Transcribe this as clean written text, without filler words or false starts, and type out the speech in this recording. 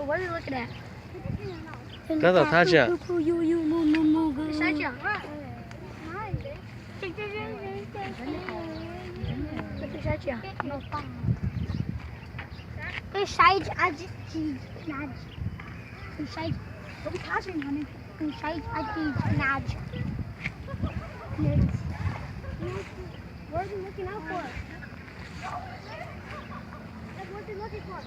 What are you looking at? 刚找他讲，山脚。Besides, I just besides, don't be passing, honey. Besides, I did nudge. What are you looking out for? What's he looking for?